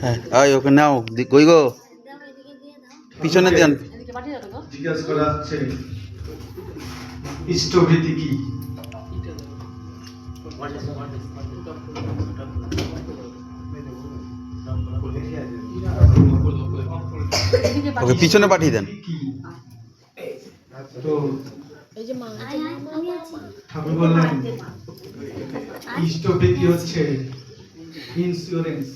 হ্যাঁ ওকে নাও কই গো পিছনে দেন। জিজ্ঞাসা করা হচ্ছে ইষ্টভীতি কি? ওকে পিছনে পাঠিয়ে দেন। তো ঠাকুর বললেন ইষ্টভীতি হচ্ছে ইন্স্যুরেন্স।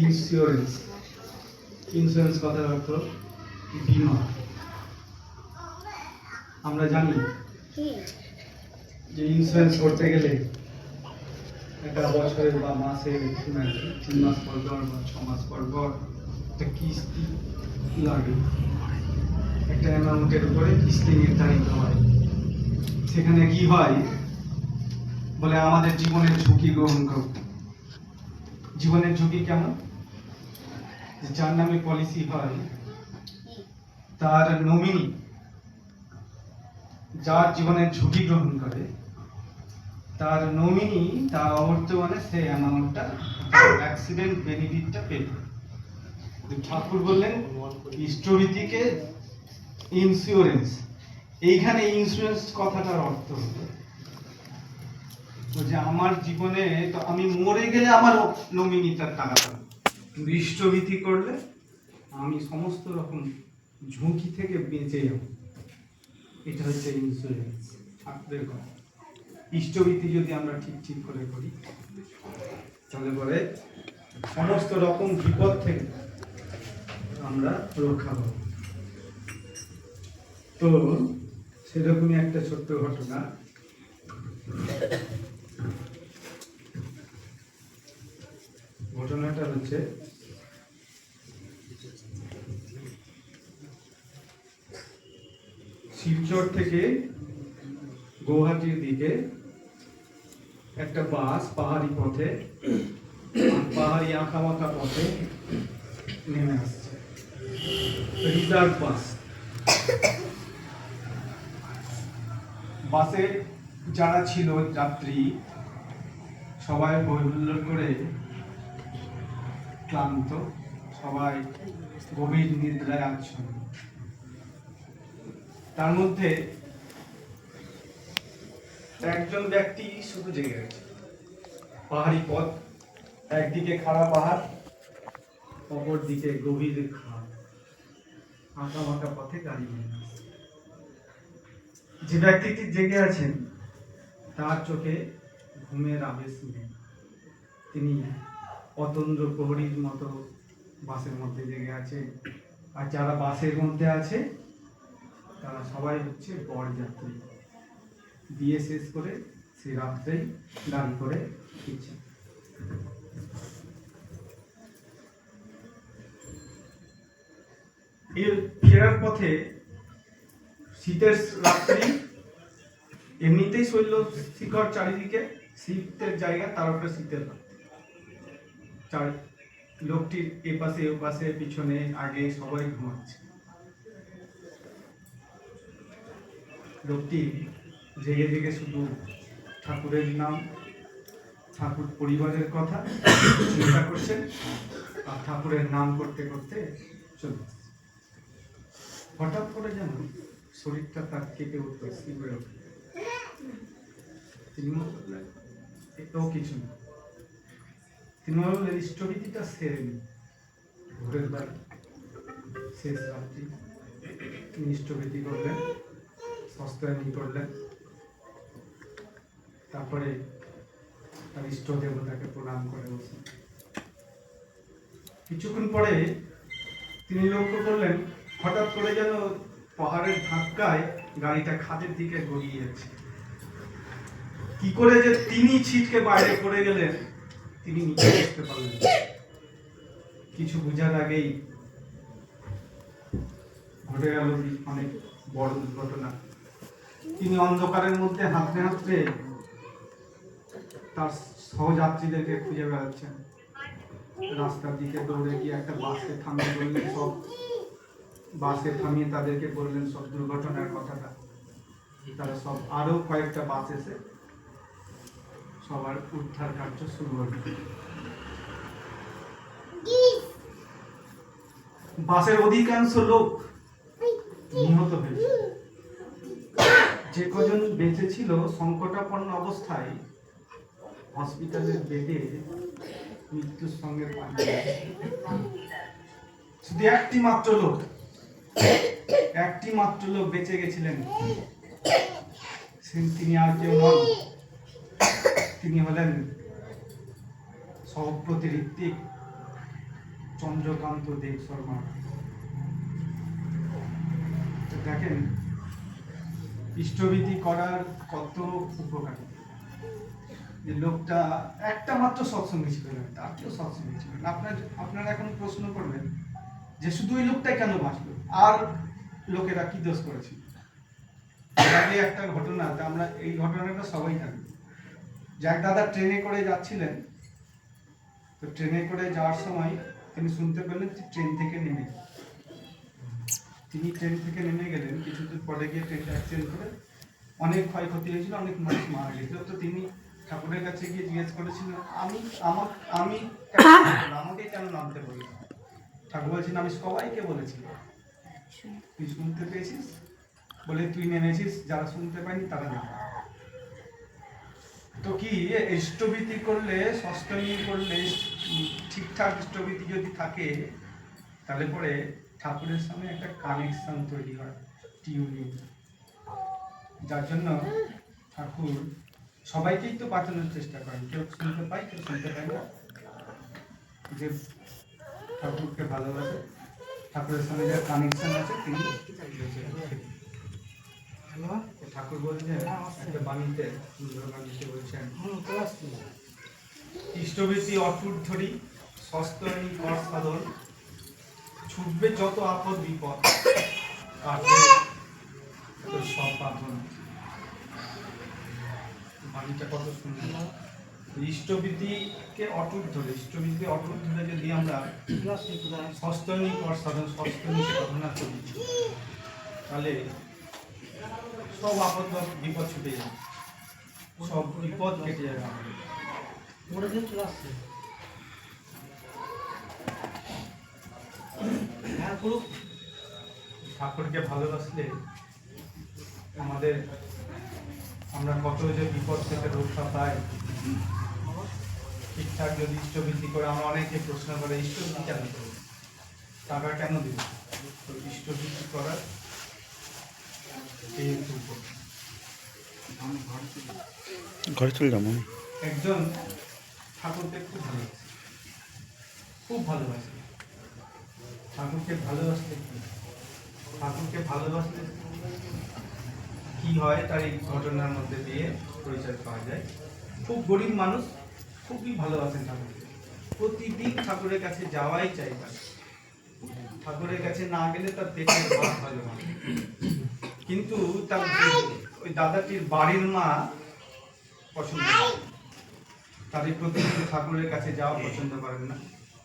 ইন্স্যুরেন্স ইন্স্যুরেন্স কথার অর্থ বীমা। আমরা জানি যে ইন্স্যুরেন্স করতে গেলে একটা বছরের বা মাসের 3 মাস পর পর বা 6 মাস পর পর একটা কিস্তি লাগে, একটা অ্যামাউন্টের উপরে কিস্তি নির্ধারিত হয়। সেখানে কি হয় বলে আমাদের জীবনের ঝুঁকি গ্রহণ করব। জীবনের ঝুঁকি কেমন? যার নামে পলিসি হয় তার নমিনি যার জীবনের ঝুঁকি গ্রহণ করে তার নমিনি তার অবর্তমানে সেই অ্যামাউন্টটা অ্যাক্সিডেন্ট বেনিফিটটা পেবে। ঠাকুর বললেন ইষ্টভীতিকে ইন্স্যুরেন্স। এইখানে ইন্স্যুরেন্স কথাটার অর্থ হলো যে আমার জীবনে তো আমি মরে গেলে আমার নমিনি তার টাকা পাবে, কিন্তু ইষ্টভীতি করলে আমি সমস্ত রকম ঝুঁকি থেকে বেঁচে যাব। এটা হচ্ছে ইন্স্যুরেন্স। ঠাকুরের কথা। ইষ্টভীতি যদি আমরা ঠিক করে করি তাহলে পরে সমস্ত রকম বিপদ থেকে আমরা রক্ষা পাব। তো সেরকমই একটা ছোট্ট ঘটনা। ঘটনাটা হচ্ছে শিলচর থেকে গৌহাটির দিকে একটা বাস পাহাড়ি পথে পাহাড়ি আঁকাবাঁকা পথে নেমে আসছে, রিজার্ভ বাস। বাসে যারা ছিল যাত্রী সবাই হৈহুল্লোড় করে ক্লান্ত, সবাই গভীর নিদ্রায় আচ্ছন্ন। তার মধ্যে একজন ব্যক্তি শুধু জেগে গেছে। পাহাড়ি পথ, একদিকে খাড়া পাহাড়, অপর দিকে গভীর খাদ, আঁকা বাঁকা পথে গাড়ি নিয়ে আসছে। যে ব্যক্তিটি জেগে আছেন তার চোখে ঘুমের আবেশ নেই। তিনি অতন্দ্র প্রহরীর মতো বাসের মধ্যে জেগে আছে। আর যারা বাসের মধ্যে আছে তারা সবাই হচ্ছে বরযাত্রী। বিয়ে শেষ করে সে রাত্রেই গাড়ি করে ফিরছে। এর ফেরার পথে শীতের রাত্রি, এমনিতেই শৈল শিখর, চারিদিকে শীতের জায়গা, তার উপরে শীতের রাত্রি। লোকটির এ পাশে ও পাশে পিছনে আগে সবাই ঘুমাচ্ছে। লোকটি জেগে জেগে শুধু ঠাকুরের নাম, ঠাকুর পরিবারের কথা চিন্তা করছেন, আর ঠাকুরের নাম করতে করতে চলছে। হঠাৎ করে যেন শরীরটা তার কেঁপে উঠল, শিউরে উঠল। তিনি বললেন এটাও কিছু না। তিনি বললেন ইষ্টভীতিটা সেরে নি। ভোরের বেলা শেষ রাত্রি তিনি ইষ্টভীতি করলেন, সস্তায়নী করলেন। তারপরে তার ইষ্ট দেবতাকে প্রণাম করে বসলেন। কিছুক্ষণ পরে তিনি লক্ষ্য করলেন হঠাৎ করে যেন পাহাড়ের ধাক্কায় গাড়িটা খাদের দিকে গড়িয়ে যাচ্ছে। কি করে যে তিনি ছিটকে বাইরে পড়ে গেলেন তিনি নিজে বুঝতে পারলেন। কিছু বোঝার আগেই ঘটে গেল অনেক বড় দুর্ঘটনা। তিনি অন্ধকারের মধ্যে হাঁটতে হাঁটতে তার সহযাত্রীদেরকে খুঁজে বেড়াচ্ছেন। রাস্তার দিকে দৌড়ে গিয়ে একটা বাসকে থামিয়ে বললেন, সব বাসে থামিয়ে তাদেরকে বললেন সব দুর্ঘটনার কথাটা। তারা সব আরো কয়েকটা বাস এসে সবার উদ্ধার কার্য শুরু হল। বাসের অধিকাংশ লোক নিহত হয়েছে। যে কজন বেঁচে ছিল সংকটাপন্ন অবস্থায় হসপিটালের বেডে মৃত্যুর সঙ্গে পালিয়ে গেছে। শুধু একটি মাত্র লোক বেঁচে গেছিলেন। তিনি আর কেউ নন, তিনি হলেন সহপ্রতি ঋত্বিক চন্দ্রকান্ত দেব শর্মা। দেখেন ইষ্টভীতি করার কত উপকারী। যে লোকটা একটা মাত্র সৎসঙ্গী ছিলেন, তার কেউ সৎসঙ্গী ছিলেন। আপনারা এখন প্রশ্ন করবেন যে শুধু ওই লোকটাই কেন বাঁচলো, আর লোকেরা কি দোষ করেছিল? আগে একটা ঘটনা, আমরা এই ঘটনাটা সবাই জানি। যে এক দাদা ট্রেনে করে যাচ্ছিলেন, তো ট্রেনে করে যাওয়ার সময় তিনি শুনতে পেলেন যে ট্রেন থেকে নেমে গেলেন। কিছুদিন পরে গিয়ে ট্রেনটা অ্যাক্সিডেন্ট করে অনেক ক্ষয়ক্ষতি হয়েছিল, অনেক মানুষ মারা গেছিল। তো তিনি ঠাকুরের কাছে গিয়ে জিজ্ঞেস করেছিলেন, আমাকে কেন নামতে বলি? ঠাকুর বলছেন, আমি সবাইকে বলেছিলাম, তুই শুনতে পেয়েছিস বলে তুই নেমেছিস, যারা শুনতে পায়নি তারা নেমে। তো কি ইষ্টভীতি করলে, সস্তমী করলে, ঠিকঠাক ইষ্টভীতি যদি থাকে তাহলে পরে ঠাকুরের সঙ্গে একটা কানেকশন তৈরি হয়, টিউনিং। যার জন্য ঠাকুর সবাইকেই তো বাঁচানোর চেষ্টা করেন, কেউ শুনতে পায় কেউ শুনতে পায় না। যে ঠাকুরকে ভালোবাসে, ঠাকুরের সঙ্গে যার কানেকশন আছে তিনি ঠাকুর বলছেন একটা বাণীতে, সুন্দর বাণীতে বলছেন, ইষ্টভীতি অটুট ধরি সস্তনী কর সাধন, ছুটবে যত আপদ বিপদ, কাটবে সব বাঁধন। বাণীটা কত সুন্দর। ইষ্টভীতিকে অটুট ধরে যদি আমরা সস্তনী কর সাধন, সস্তনী সাধনা করি, তাহলে সব আপদ বিপদ ছুটে যাবে, সব বিপদ কেটে যাবে আমাদের। ঠাকুরকে ভালোবাসলে আমরা কত যে বিপদ থেকে রক্ষা পাই। ঠিকঠাক যদি ইষ্টভীতি করে, আমরা অনেকে প্রশ্ন করে ইষ্টভীতি কেন করবো, টাকা কেন দিব? তো ইষ্টভীতি করার ঘরে চলে যাবো। একজন ঠাকুরকে খুব ভালোবাসে। ঠাকুরকে ভালোবাসলে কি হয় তার এই ঘটনার মধ্যে দিয়ে পরিচয় পাওয়া যায়। খুব গরিব মানুষ, খুবই ভালোবাসেন ঠাকুরকে, প্রতিদিন ঠাকুরের কাছে যাওয়াই চাই। ঠাকুরের কাছে না গেলে তার পেটের ভাত হজম হয়। কিন্তু তার ওই দাদাটির বাড়ির মা পছন্দ করেন, তাদের প্রতিদিন ঠাকুরের কাছে যাওয়া পছন্দ করেন না,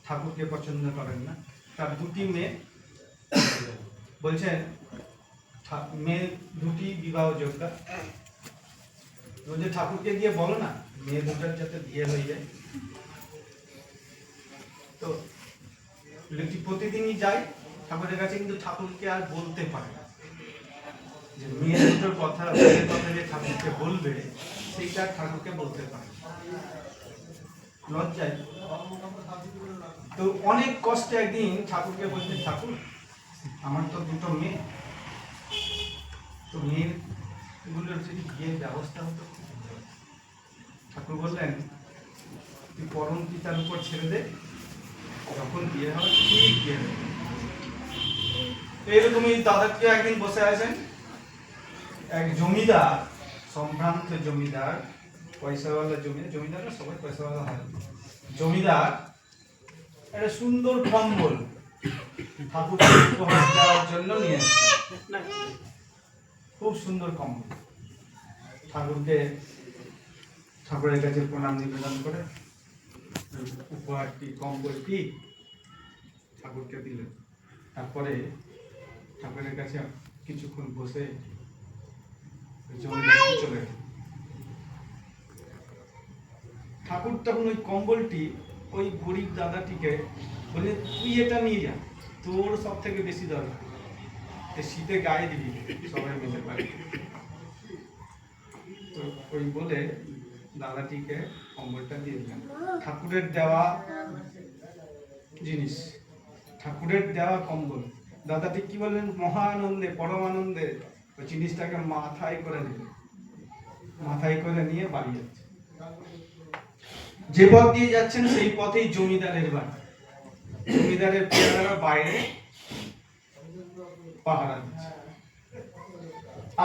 ঠাকুরকে পছন্দ করেন না। তার দুটি মেয়ে বলছেন, মেয়ে দুটি বিবাহ যোগ্যা, ঠাকুরকে গিয়ে বলো না মেয়ে দুটার যাতে বিয়ে হয়ে যায়। তো প্রতিদিনই যায় ঠাকুরের কাছে, কিন্তু ঠাকুরকে আর বলতে পারে না যে মেয়ে দুটোর কথা যে ঠাকুরকে বলবে, সেইটা ঠাকুরকে বলতে পারে লজ্জায়। তো অনেক কষ্টে একদিন ঠাকুরকে বলছে, ঠাকুর আমার তো দুটো মেয়ে, তো মেয়েগুলোর যদি বিয়ের ব্যবস্থা হতো। ঠাকুর বললেন, তুই পরম পিতার উপর ছেড়ে দে, যখন বিয়ে হবে ঠিক বিয়ে হবে। এইরকমই দাদাকে একদিন বসে আছেন এক জমিদার, সম্ভ্রান্ত জমিদার, পয়সাওয়ালা জমিদার না, সবাই পয়সাওয়ালা হয়। জমিদার একটা সুন্দর কম্বল ঠাকুরকে উপহার দেওয়ার জন্য নিয়ে আসছে। খুব সুন্দর কম্বল। ঠাকুরের কাছে প্রণাম নিবেদন করে উপহারটি, কম্বলটি ঠাকুরকে দিলেন। তারপরে ঠাকুরের কাছে কিছুক্ষণ বসে চলে গেল। ঠাকুর তখন ওই কম্বলটি ওই গরিব দাদাটিকে বলে, তুই এটা নিয়ে যা, তোর সব থেকে বেশি দরকার, এই শীতে গায়ে দিবি সবাই মিলে পারে। তো ওই বলে দাদাটিকে কম্বলটা দিয়ে দিলাম। ঠাকুরের দেওয়া জিনিস, ঠাকুরের দেওয়া কম্বল। দাদাটি কি বললেন, মহা আনন্দে পরম আনন্দে ওই জিনিসটাকে মাথায় করে নিলেন, মাথায় করে নিয়ে বাড়ি যাচ্ছে। যে পথ দিয়ে যাচ্ছেন সেই পথেই জমিদারের বাড়ি। জমিদারের পেয়ারারা বাইরে পাহারা দিচ্ছে।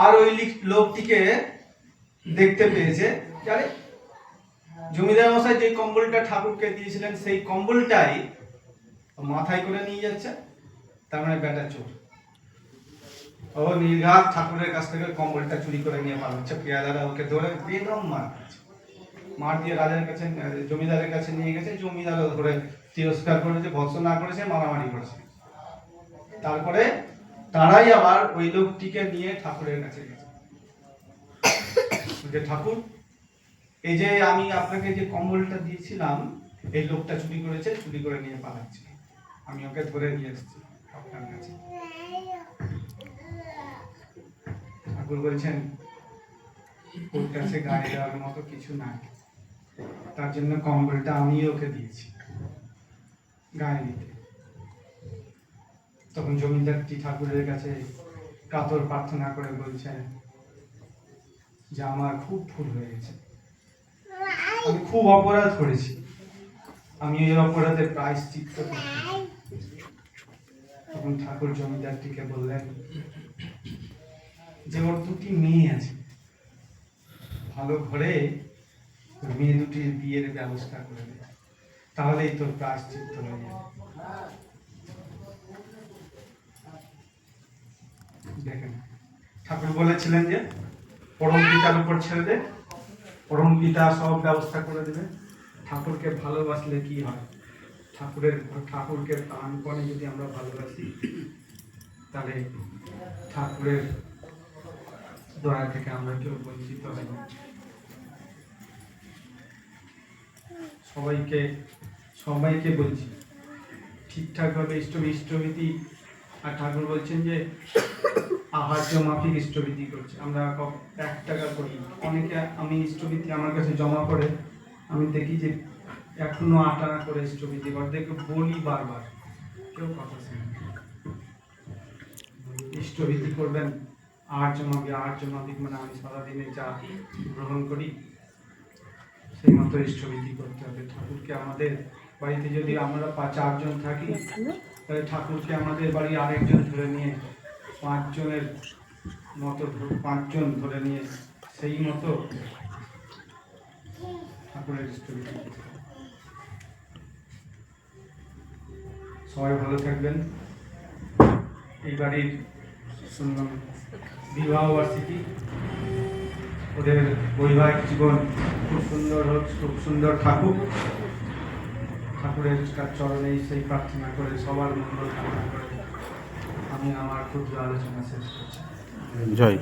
আর ওই লোকটিকে দেখতে পেয়েছে, আরে জমিদার মশাই যে কম্বলটা ঠাকুরকে দিয়েছিলেন সেই কম্বলটাই মাথায় করে নিয়ে যাচ্ছে, তার মানে বেটা চোর। ও নির্ঘাত ঠাকুরের কাছ থেকে কম্বলটা চুরি করে নিয়ে পালাচ্ছে। পেয়াদারা ওকে ধরে বেদম মার দিয়ে রাজার কাছে, জমিদারের কাছে নিয়ে গেছে। জমিদারও ধরে তিরস্কার করেছে, ভৎসনা করেছে, মারামারি করেছে। তারপরে তারাই আবার ওই লোকটিকে নিয়ে ঠাকুরের কাছে গেছে, যে ঠাকুর এই যে আমি আপনাকে যে কম্বলটা দিয়েছিলাম এই লোকটা চুরি করেছে, চুরি করে নিয়ে পালাচ্ছে, আমি ওকে ধরে নিয়ে এসেছি আপনার কাছে। ঠাকুর বলছেন ওর কাছে গায়ে দেওয়ার মতো কিছু নাই, তার জন্য কম্বলটা আমি ওকে দিয়েছি গায়ে দিতে। তখন জমিদারটি ঠাকুরের কাছে কাতর প্রার্থনা করে বলছেন যে আমার খুব ভুল হয়ে গেছে, আমি খুব অপরাধ করেছি, আমি এই অপরাধের প্রায়শ্চিত্ত করছি। তখন ঠাকুর জমিদারটিকে বললেন যে ওর দুটি মেয়ে আছে, ভালো ঘরে মেয়ে দুটির বিয়ের ব্যবস্থা করে দে, তাহলেই তোর প্রায়শ্চিত্ত হয়ে যাবে। দেখেন ঠাকুর বলেছিলেন যে পরম পিতার উপর ছেড়ে দে, পরম পিতা সব ব্যবস্থা করে দেবে। ঠাকুরকে ভালোবাসলে কি হয়, ঠাকুরকে প্রাণপণে যদি আমরা ভালোবাসি তাহলে ঠাকুরের দয়া থেকে আমরা কেউ বঞ্চিত হই না। সবাইকে বলছি ঠিকঠাক ভাবে ইষ্টভীতি, আর ঠাকুর বলছেন যে আহার্য মাফিক ইষ্টভীতি করছে। আমরা 1 টাকা করি, অনেকে আমি ইষ্টভীতি আমার কাছে জমা করে আমি দেখি যে এখনো 8 আনা করে ইষ্টভীতি দেখে বলি বারবার, কেউ কথা শুনে। ইষ্টভীতি করবেন আহার্য মাফিক মানে আমি সারাদিনে যা গ্রহণ করি সেই মতো ইষ্টভীতি করতে হবে। ঠাকুরকে আমাদের বাড়িতে যদি আমরা 4 জন থাকি তাহলে ঠাকুরকে আমাদের বাড়ি আরেকজন ধরে নিয়ে 5 জনের মতো 5 জন ধরে নিয়ে সেই মতো ঠাকুরের ইষ্টভীতি। সবাই ভালো থাকবেন। এই বাড়ির শুনলাম বিবাহ বার্ষিকী, ওদের বৈবাহিক জীবন খুব সুন্দর হোক, খুব সুন্দর থাকুক। ঠাকুরের চরণে সেই প্রার্থনা করে সবার মঙ্গল কামনা করে আমি আমার ক্ষুদ্র আলোচনা শেষ করছি। জয়।